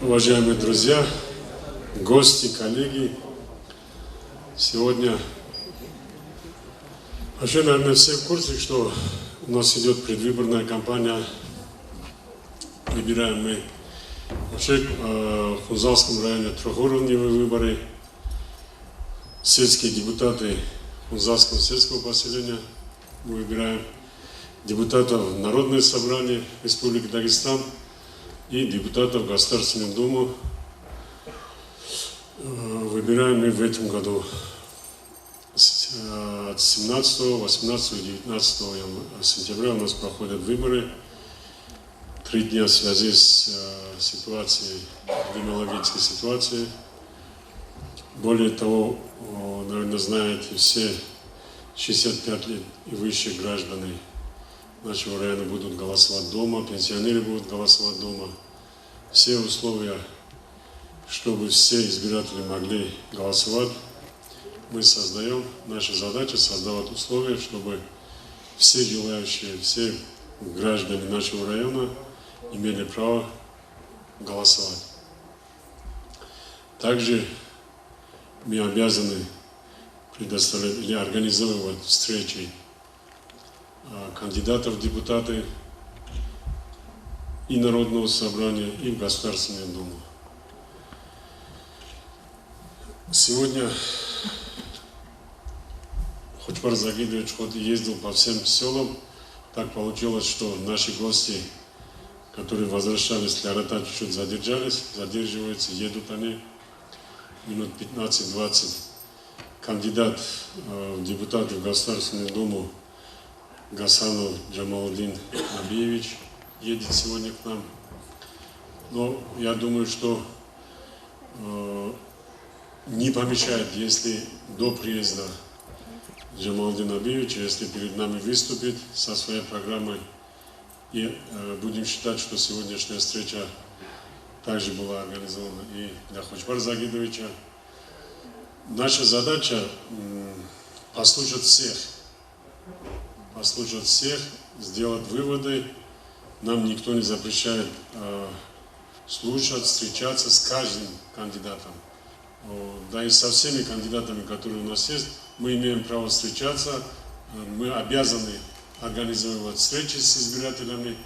Уважаемые друзья, гости, коллеги, сегодня вообще, наверное, все в курсе, что у нас идет предвыборная кампания. Выбираем мы вообще в Хунзалском районе трехуровневые выборы. Сельские депутаты Хунзалского сельского поселения мы выбираем, депутатов Народное собрание Республики Дагестан и депутатов в Государственную Думу выбираем мы в этом году. От 17, 18 и 19 сентября у нас проходят выборы. 3 дня в связи с ситуацией, эпидемиологической ситуацией. Более того, наверное, знаете, все 65 лет и выше граждане нашего района будут голосовать дома, пенсионеры будут голосовать дома. Все условия, чтобы все избиратели могли голосовать, мы создаем. Наша задача создавать условия, чтобы все желающие, все граждане нашего района имели право голосовать. Также мы обязаны предоставлять или организовывать встречи кандидатов в депутаты и Народного собрания, и в Государственную Думу. Сегодня Хочпар Загидович хоть и ездил по всем селам, так получилось, что наши гости, которые возвращались для Арата, чуть-чуть задерживаются, едут они минут 15-20. Кандидат в депутаты в Государственную Думу Гасанов Джамалдин Набиевич едет сегодня к нам. Но я думаю, что не помешает, если до приезда Джамалдина Набиевича, если перед нами выступит со своей программой, и будем считать, что сегодняшняя встреча также была организована и для Хочпара Загидовича. Наша задача послушать всех, сделать выводы. Нам никто не запрещает слушать, встречаться с каждым кандидатом. Да и со всеми кандидатами, которые у нас есть, мы имеем право встречаться, мы обязаны организовывать встречи с избирателями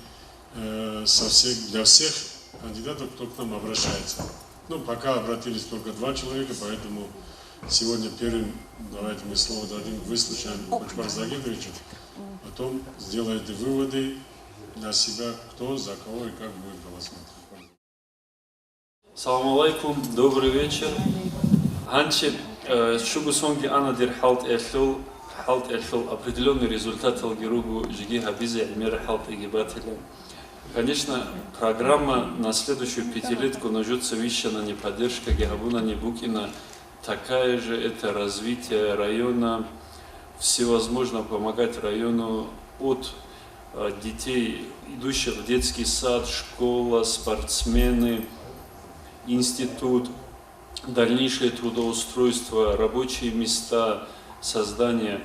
для всех кандидатов, кто к нам обращается. Ну, пока обратились только 2 человека, поэтому сегодня первым давайте мы слово дадим, выслушаем Хочпара Загидовича, потом сделаете выводы для себя, кто, за кого и как будет голосовать. Салам алейкум, добрый вечер. Анчи, шугусонги анадир халт эрхил определенный результат алгиругу жиги хабизи альмера халт игибателя. Конечно, программа на следующую 5-летку нажется вещана не поддержка Геhabuna Небукина, такая же это развитие района, всевозможно помогать району от детей, идущих в детский сад, школа, спортсмены, институт, дальнейшее трудоустройство, рабочие места, создание,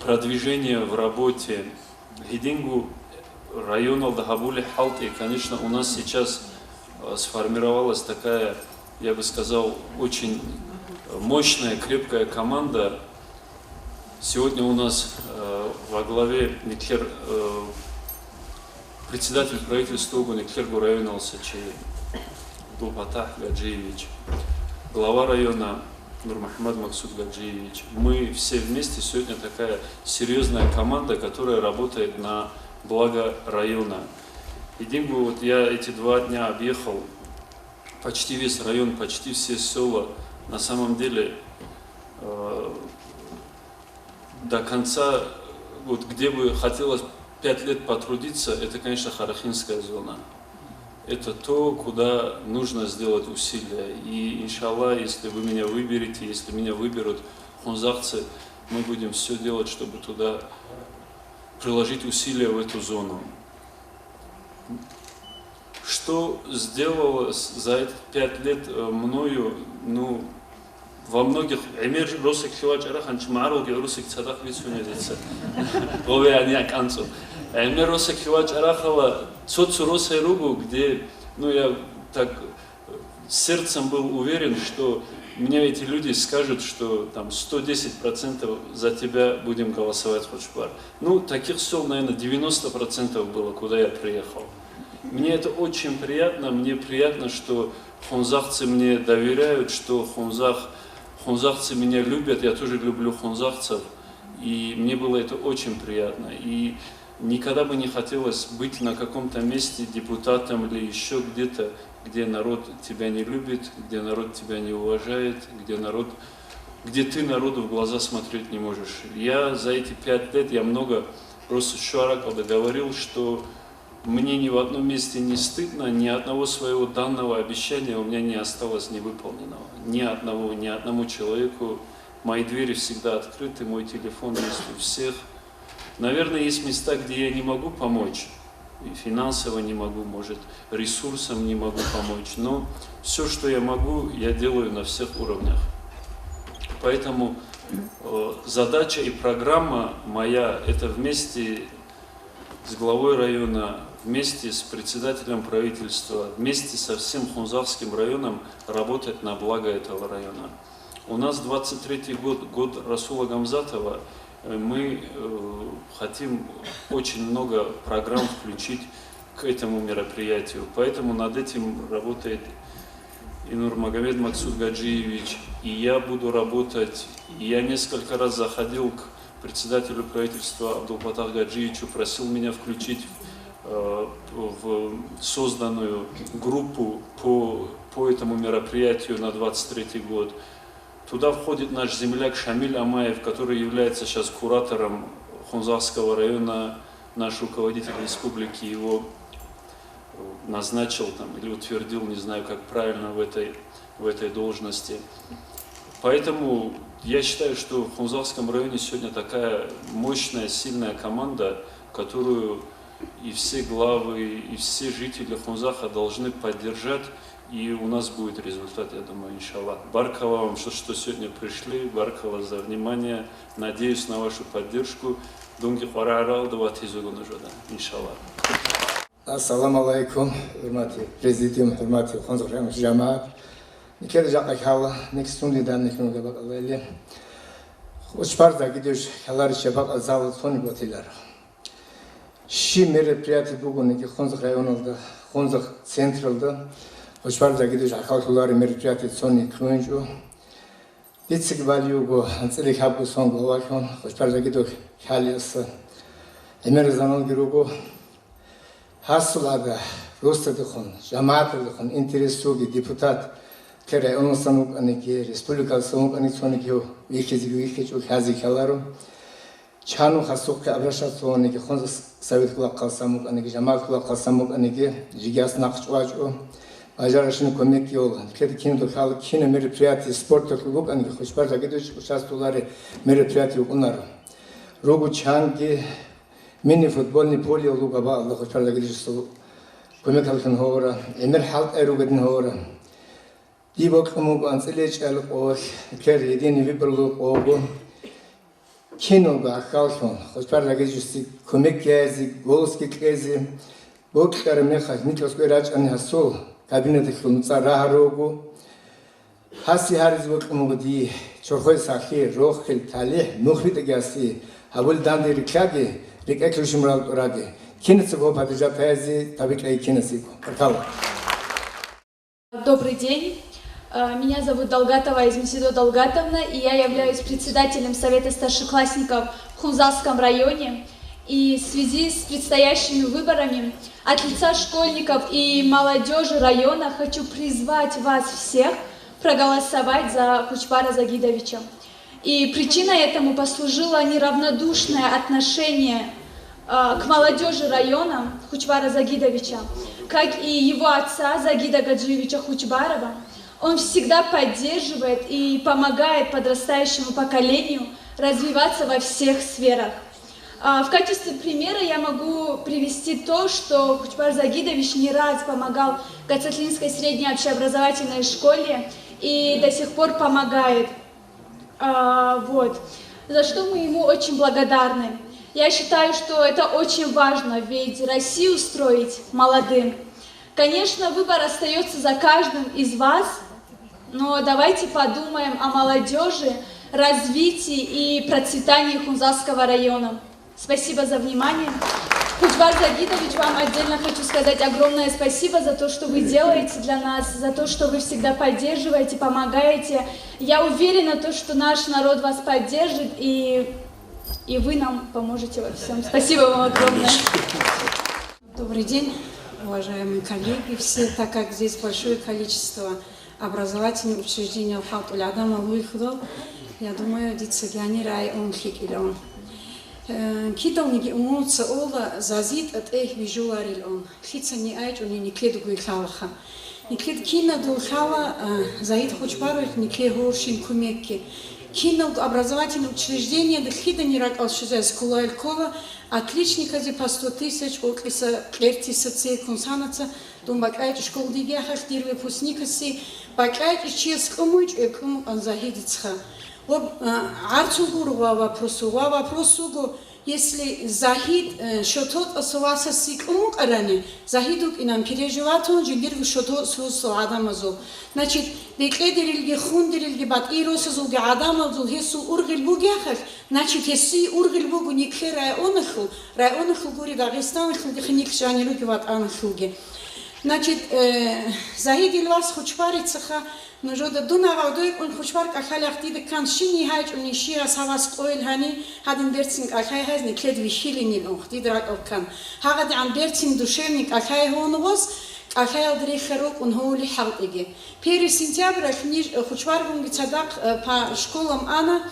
продвижение в работе. Гидингу район Алдахабули Халти, конечно, у нас сейчас сформировалась такая, я бы сказал, очень мощная, крепкая команда. Сегодня у нас во главе председатель правительства Никлергу района Алсачи Дулпатах Гаджиевич, глава района Нурмахмад Максуд Гаджиевич. Мы все вместе сегодня такая серьезная команда, которая работает на благо района. И Дингу, вот я эти 2 дня объехал почти весь район, почти все села. На самом деле до конца, вот где бы хотелось 5 лет потрудиться, это, конечно, Харахинская зона. Это то, куда нужно сделать усилия. И, иншаллах, если вы меня выберете, если меня выберут хунзахцы, мы будем все делать, чтобы туда приложить усилия в эту зону. Что сделало за эти 5 лет мною, ну, во многих эмер росик хивачара ханчмару герусик цадах висунедица. Говяния канцу. Эмер росик хивачара хала соцуросай ругу, где, ну, я так сердцем был уверен, что мне эти люди скажут, что там 110% за тебя будем голосовать в Хочбар. Ну, таких сел, наверное, 90% было, куда я приехал. Мне это очень приятно, мне приятно, что хунзахцы мне доверяют, что хунзахцы меня любят, я тоже люблю хунзахцев, и мне было это очень приятно. И никогда бы не хотелось быть на каком-то месте депутатом или еще где-то, где народ тебя не любит, где народ тебя не уважает, где ты народу в глаза смотреть не можешь. Я за эти 5 лет, я много просто Шуаракалда говорил, что мне ни в одном месте не стыдно, ни одного своего данного обещания у меня не осталось невыполненного. Ни одному человеку. Мои двери всегда открыты, мой телефон есть у всех. Наверное, есть места, где я не могу помочь. И финансово не могу, может, ресурсом не могу помочь. Но все, что я могу, я делаю на всех уровнях. Поэтому задача и программа моя – это вместе с главой района, вместе с председателем правительства, вместе со всем Хунзахским районом работать на благо этого района. У нас 23-й год Расула Гамзатова. Мы хотим очень много программ включить к этому мероприятию. Поэтому над этим работает и Нурмагомед Максуд Гаджиевич, и я буду работать. И я несколько раз заходил к председателю правительства Абдулпатах Гаджиевичу, просил меня включить в созданную группу по этому мероприятию на 23-й год. Туда входит наш земляк Шамиль Амаев, который является сейчас куратором Хунзахского района, наш руководитель республики его назначил там, или утвердил, не знаю, как правильно в этой должности. Поэтому я считаю, что в Хунзахском районе сегодня такая мощная, сильная команда, которую и все главы, и все жители Хунзаха должны поддержать, и у нас будет результат, я думаю, иншаллах. Баркала вам, что сегодня пришли, баркала за внимание, надеюсь на вашу поддержку. Дунги харарал даватизугуну жода, иншаллах. Ассаламу алейкум, хурмати президент, хурмати Хунзах район жамаат. Никер жакай хала, никсунли дан никнун габак алейли. Учпарда гидеш халар шабак азал сони батилар. Ши мероприятие бугун ки Хунзах районында, Хунзах централда Учпарда гидеш ахалтулар мероприятие сони крунжу. Дицик валюго, анцелик хабу сон главахон, Учпарда гидеш халиаса. Эмер занал гируго. Hasılada Rusya'dakın, cemaatlıkın interesugi deputat kere onun sanık aniki Respublika sanık aniki soniki o ülkeci o hazikalarım çanu hasuk abraşa soniki Xonza Sovet kulak kalsamuk aniki cemaat kulak kalsamuk aniki jigas nakçuaç o ajarışını kömek yolu kedi kino dokal kino meripiyati spor topluluk aniki hoşparta gidiş участвовали мероприятия onlar Rogu çangi Mini futbolni polio lugaba Allah hoşparda gidişso kömek halkın hora emir halk erugadın hora dibok amu anseleç el o ker yedini vibrlu ogu kino ga halkın hoşparda gidişsi kömek gezi golski gezi boklar mekha nikos geraç an haso kabinete khunsa raharogu hasi hariz bok amu di çorhoy sahi rohil talih mukhrit gasi habul dandi rikagi Добрый день. Меня зовут Далгатова Измисидо Далгатовна, и я являюсь председателем Совета старшеклассников в Хунзахском районе. И в связи с предстоящими выборами от лица школьников и молодежи района хочу призвать вас всех проголосовать за Хочбара Загидовича. И причиной этому послужило неравнодушное отношение к молодежи района Хочбара Загидовича, как и его отца Загида Гаджиевича Хочбарова. Он всегда поддерживает и помогает подрастающему поколению развиваться во всех сферах. В качестве примера я могу привести то, что Хочбар Загидович не раз помогал Гацатлинской средней общеобразовательной школе и до сих пор помогает. За что мы ему очень благодарны. Я считаю, что это очень важно, ведь Россию строить молодым. Конечно, выбор остается за каждым из вас, но давайте подумаем о молодежи, развитии и процветании Хунзасского района. Спасибо за внимание. Кучбар Загидович, вам отдельно хочу сказать огромное спасибо за то, что вы делаете для нас, за то, что вы всегда поддерживаете, помогаете. Я уверена, что наш народ вас поддержит, и вы нам поможете во всем. Спасибо вам огромное. Добрый день, уважаемые коллеги. Все, так как здесь большое количество образовательных учреждений Алхатулядама выходов, я думаю, дицегани рай он хикилон. Кидалниги умуца ола зазит от их вижуарил он. Хица не айч он не кледу гуихалаха. Не клед кина дулхала заид хочбарых не клегоршин кумекки. Кино образовательное учреждение, да хида не рак алшиза скула элькова, отличника зи по 100 тысяч, оклиса клертиса цей консанаца, дом бакайт школ дигяхах, дирве пусникаси, бакайт чьес кумуч, кум анзахидицха. Арцугуру вопросу, если Захид шотот осваса сикумук аране, Захидук и нам переживает он, жидиргу шотот сусу адамазу. Значит, декледерилги хундерилги бат иросазуги адамазу хесу ургил бугяхах, значит, хеси ургил бугу никхе районаху гури Дагестанаху дихник жанилуги бат анахуги. Значит, Захид илвас хочпарицаха, но жода дунава дойк он хочпар кахалях диде кан шини хайч он ишия савас qoil hani hadin bertsing akhay hazни kled vishilini он дидрак окан хагад ан берtsing душевник акhay хоногос акhay дрихерок он холи халтиге пери сентябрь книж хочпар гунги цадак по школам ана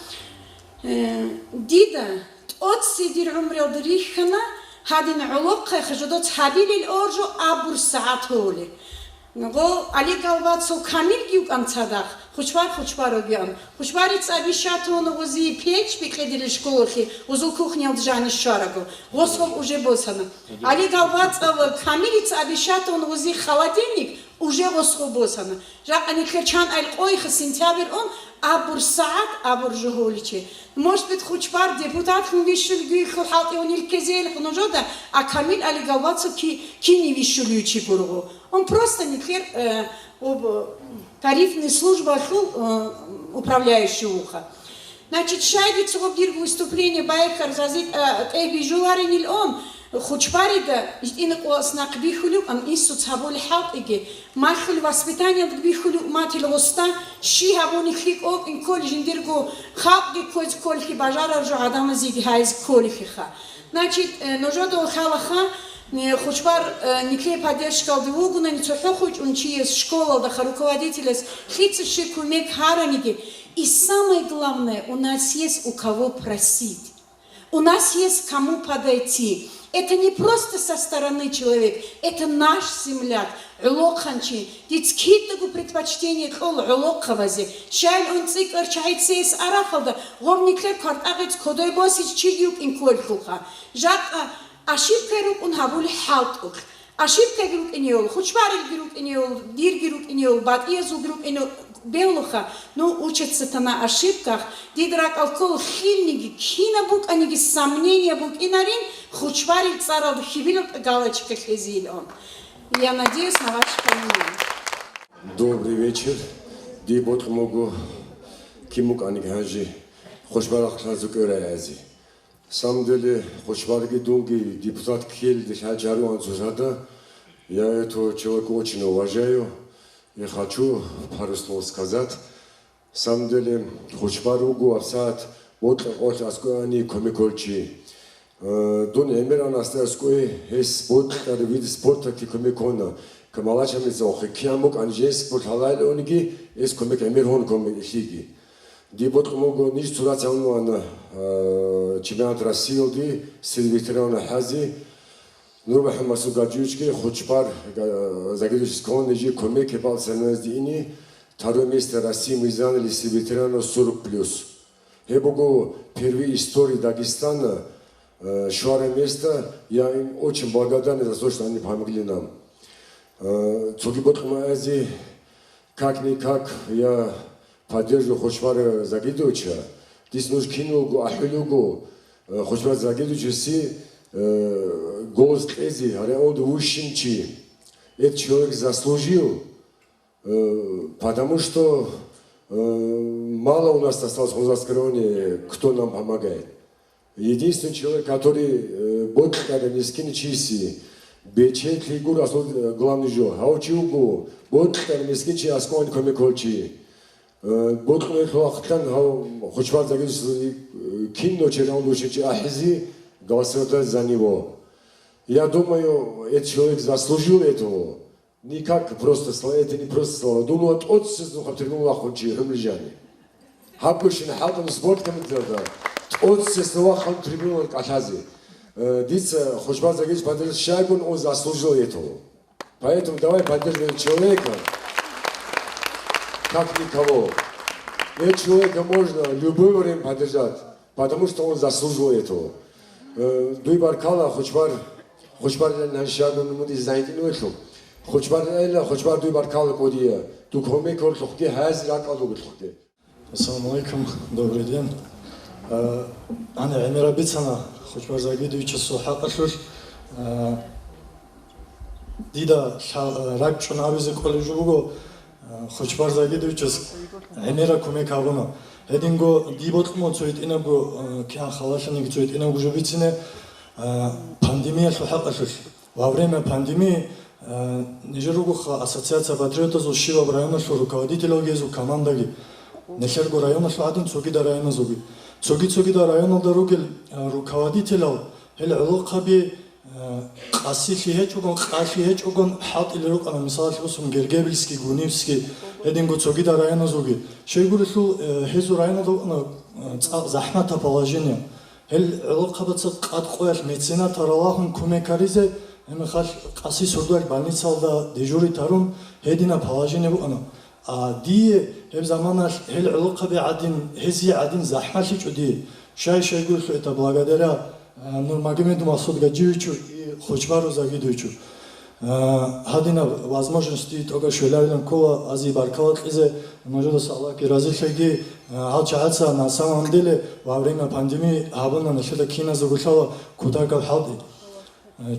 дида от сидир умрел дрихна hadin улок хажодот хабилил оржо абур саат холи Ngo Ali Galvatso Kamil giuk am Tzadach, Chushbar ogiam. Chushbaritz abishaton ozi pech bikledili shkolchi, ozu kuchni al djani sharago. Rosov уже босана. Ali Galvatso Kamilitz abishaton ozi khaladinnik, уже Rosov босана. Жак они клечан аль ойх сентябрь он абур саат абур жохоличи. Может быть Chushbar депутат вышел гих халт и он илkezел хножода, а Камил Ali Galvatso кини вишулючи бурго. Он просто не тарифная служба управляющего уха. Значит, шайдится в обдирку выступление Байкар зазит эби жуаринил он Хочпарида инакос на кбихулю ам иссу цаболи халтиге махли воспитание кбихулю матил госта ши хабони хик ок ин колледж индирго халтги коз колхи бажара жо адама зиги хайз колхиха. Значит, ножодо халаха Хочпар никле поддержка двугуна не цохохуч он чиес школа да руководитель хитцеши кумек хараниги. И самое главное, у нас есть у кого просить. У нас есть кому подойти. Это не просто со стороны человек, это наш земляк. Улокханчи, детские предпочтения кол улокхавази. Шайл он цикр чайцес арахалда. Гомникле картагец кодой босич чигюк инкольхуха. Жак ошибка рук он хабули халтук. Ошибка рук инеол, Хочбарил рук инеол, дир рук инеол, бат иезу рук инеол. Белуха, но учатся-то на ошибках. Дидрак алкол хильники, кинабук, они сомнения бук и нарин, Хочбарил царал хивилок галочка хезил он. Я надеюсь на ваше понимание. Добрый вечер. Дебот могу кимук анигажи. Хочбарах хазук эрази. На самом деле, Хочбарги Дунги, депутат Кхельд Хаджару Анзузада, я этого человека очень уважаю. Я хочу пару слов сказать. На самом деле, Хочбаругу Абсад, вот Аскуани Комикольчи. Дун Эмиран Астаскуи, спорт, вид спорта Кикомикона. Камалачами Зохи, Киамук Анжес, спорт Халайлонги, Комик Эмирхон Комихиги. Дебот могу не студать на чемпионат России, среди ветеранов Хази, Нурмахамад Сугаджучки, Хочбар, Загидович Сконежи, Комик, Бал Сенездини, второе место России мы заняли среди ветеранов 40+. Я могу первые истории Дагестана, шуарное место, я им очень благодарен за то, что они помогли нам. Цугибот Мази, как-никак, я поддерживаю Хочбара Загидовича. Здесь нужно кинулгу, ахилугу, Хочбар Загидовича си голос тези, ареоду ушинчи. этот человек заслужил, потому что мало у нас осталось в Хунзарском районе, кто нам помогает. Единственный человек, который больше когда не скинет чиси, бечет лигур, главный жил, хаучиугу, больше когда не скинет аскоин комиколчи. Больше хлахтан, хоть вас загрузить кино черном лучше, ахизи, голосовать за него. Я думаю, этот человек заслужил этого. Не как просто слова, это не просто слова. Думаю, от сестру хаптерну лахунчи, хумлижани. Хапушин хатам спорт комитета. От сестру хаптерну катази. Дица, хоть вас загрузить, поддержать шайбун, он заслужил этого. Поэтому давай поддерживаем человека, как никого. Этого человека можно в любое время поддержать, потому что он заслужил этого. Дуйбаркала, хоть нашагун муди зайдинуэшу. Хоть дуйбаркала кодия. Ту комек ол лухки хаз ракалу гулхте. Ассаламу алейкум, добрый день. Ана Эмира Бицана, хоть завидуючи сухакашур. Дида рак чунавизе коллежуго, хоть завидуючи Эмира комекавуна. Эдинго диботмо цуит инагу кян халашаник цуит инагу жубицine пандемия сухакашур. Во время пандемии Нижеругуха ассоциация патриотов Зушива района шу руководителей гезу командаги Нешерго района шу один цогида района зуги цогида района дороги руководителей хел улукаби қаси хечугон хат илрук ана мисал шусум гергебильский гунивский эдинго цогида района зуги шейгурису хезу района до захмата положение хел улукабаца қат қояш медицина таралахун кумекаризе Эмихал қаси сурдуак больницалда дежури тарун хедина положение буана. А ди хеб заманаш хел улукаби один хези один захмаши чуди. Шай гулсу это благодаря Нурмагомеду Масудгаджиевичу и Хочбару Загидовичу. Хадина возможности тога швелярин кола ази баркалатизе может салаки разрешеги алчаца на самом деле во время пандемии абона нашла кина загушала куда-то халди.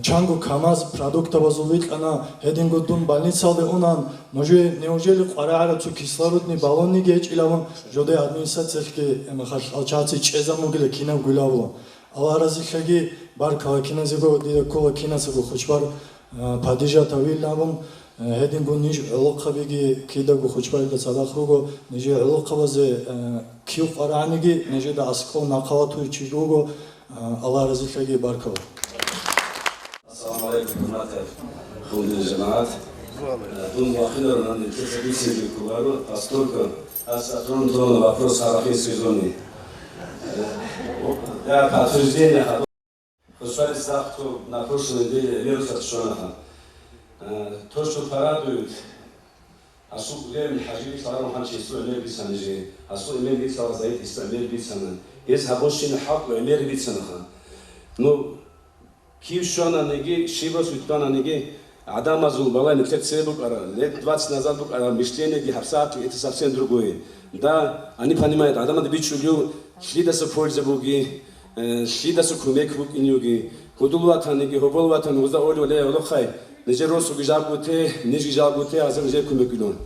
Чангу КамАЗ продуктов зовут она хедингу дун больницалде онан неужели қараарацу кислородный баллонни геч илавон жоде администрациялки эмахаш алчааци чезамугиле кина гулавло ала разишаги бар калакиназего дида кола кинасего хочбар падижа тавиллавон хедингу ниж улукабиги кидагу хочбар да садахруго ниж улукабазе киу қарааниги ниж да аскол нақалату чижуго ала разишаги баркава Assalamu alaikum, худые жамаат. Думаю, ахилар на нетесабиси кувару, поскольку асатрон дон вопрос арахийской зоны. Я подтверждение Хошвали Сахту на прошлой неделе вирус отшонаха. То, что порадует, асу время хаживи сларам ханчи исто эмер бицанежи, асу эмер бицала заит исто эмер бицана. Ез хабошин хак эмер бицанаха. Ну, Киевшона неги, Шивас Витпана неги, Адама Зулбала, не лет 20 назад мышление Гихарсаки, это совсем другое. Да, они понимают, Адама Дебичулю, шли до сопольза буги, шли до сукумек буг инюги, Худулватан неги, Хоболватан, Уза Олюле, Олохай, Нежеросу Гижабуте, Нежгижабуте, Азам Жекумекулон.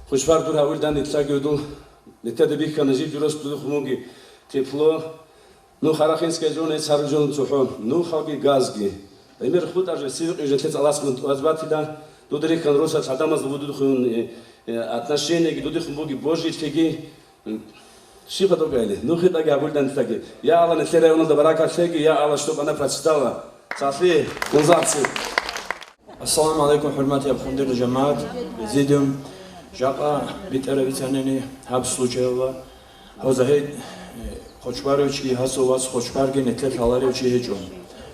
Хушвар Дура Ульдан Итлагюду, Лета Дебиха, Нежи Дурос Плухмуги, тепло. Ну, харахинская зона, сарджон цухон, ну, хаги газги. Эмер худ аже сивик и жетец аласман азбатида, дудрихан роса цадамаз вудухун отношения к дудихун боги божьи теги. Шифа догайли. Ну, хитаги абульдан таги. Я Алла не серая уна барака теги, я Алла, чтобы она прочитала. Сафи, конзарцы. Ассаламу алейкум, хурмати абхундир джамаат, президиум, жака, битеревицанени, хаб случаева, хозахид, Хочбаровичи хасовас Хочбарги нетлет халаровичи хечон.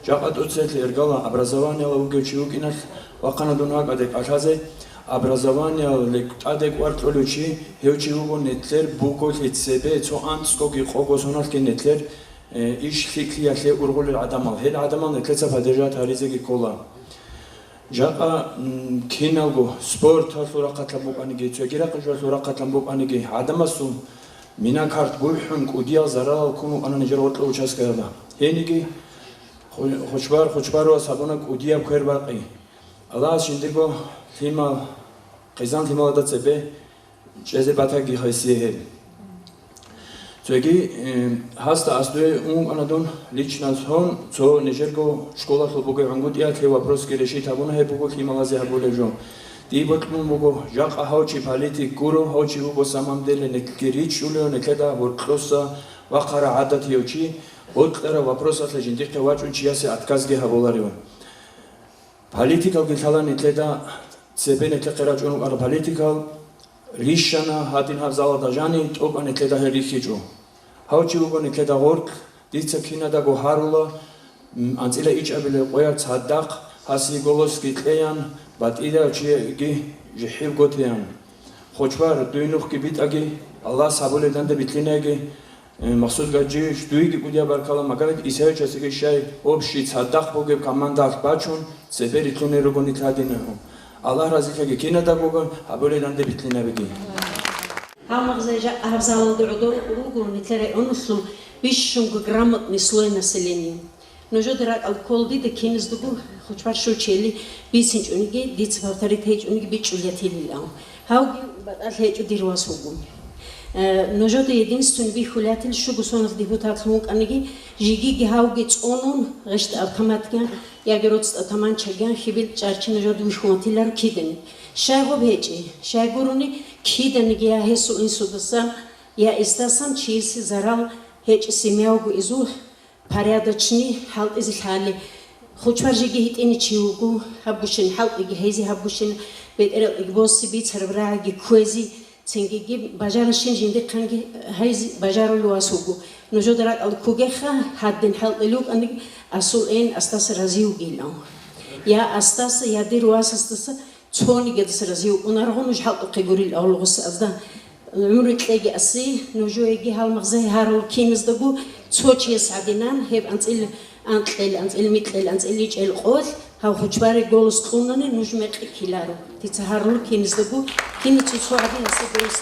Жака туцет эргала образование лавгечи укинат вакана дунак адек ашазе образование лек адек вартолучи хечи уго нетлер буко хетсебе цо антскоги қогосонал ки нетлер иш фиклияхле ургул адамал хел адамал нетлеца падежа таризеги кола. Жака киналго спорт хасурақатлабук аниги цогирақы хасурақатлабук аниги адамасу Mina kart gulhun kudiya zaral kunu ana nijer otla участкада. Хениги Хочбарова сабона кудия квербaqi. Allah şindirgo თიმა ყიზან თიმა და წებე ჭეზე ბათაგი ხაისიე Цвеги хаста астуе унканадон лично сон цо нежерго школа хлопоге рангутия те вопрос кереши табуна хепуго хималазе хаболежо диботлун мого жака хаучи политик гуру хаучи уго самамделе некеричуле некеда ворклоса вақара адатиочи отлера вопросатле жиндихте вачунчиясе отказге хаболарио политикал гиталан итледа цебене теқерачуну ара политикал ришана хатин хавзала дажани топане тледа херихичу Hautsi ugoni keda gork, ditza kina dago harula, antzila itxabile qoya tzadaq, hasi golos gitleyan, bat ida gi jihiv goteyan. Xochvar duinuq ki bitagi, Allah sabole dande bitlinegi, maqsud gaji shduigi budia barkala magavet isaya chasigi shay, obshi tzadaq bogeb kamandaq bachun, seber itlune rogoni tladinahu. Allah razikagi kina dago, habole dande bitlinegi. Хамагзежа авзал дурдор угу нитлере онуслу висшунг грамотный слой населения. Но же драк алколди да кинес дугу хочвар шучели бисинч униге диц авторитет униге бичулятели лау. Хауги баталхеч дирвас угу. Но же да единственный бихулятел шугусонов депутат хунг аниги жиги хауги цонун решт автоматка ягероц атаман чаган хибил чарчин же душхонтилар киден. Шайгоб хечи, шайгуруни киден гия хесу инсудасан, я истасан чиси зарал хечи семяугу изу порядочни халт изихали. Хочвар жиги хитини чиугу хабгушин халт иги хези хабгушин бетерел игбоси бит сарбраги куези ценгиги бажарашин жинде канги хези бажару луасугу. Но жодарак ал кугеха хаддин халт илуг аник асул эн астас разиугилау. Я астас я дируас астас цони гедс разиу унаргону жхалту қигурил аулгус азда умритлеги аси ножоеги халмагзе харул кинздагу цочи садинан хеб анцил анцил митлел анцил ичел қол хав хочвари голос қунани нужмеқи килару тица харул кинздагу кини цуцуади аси голос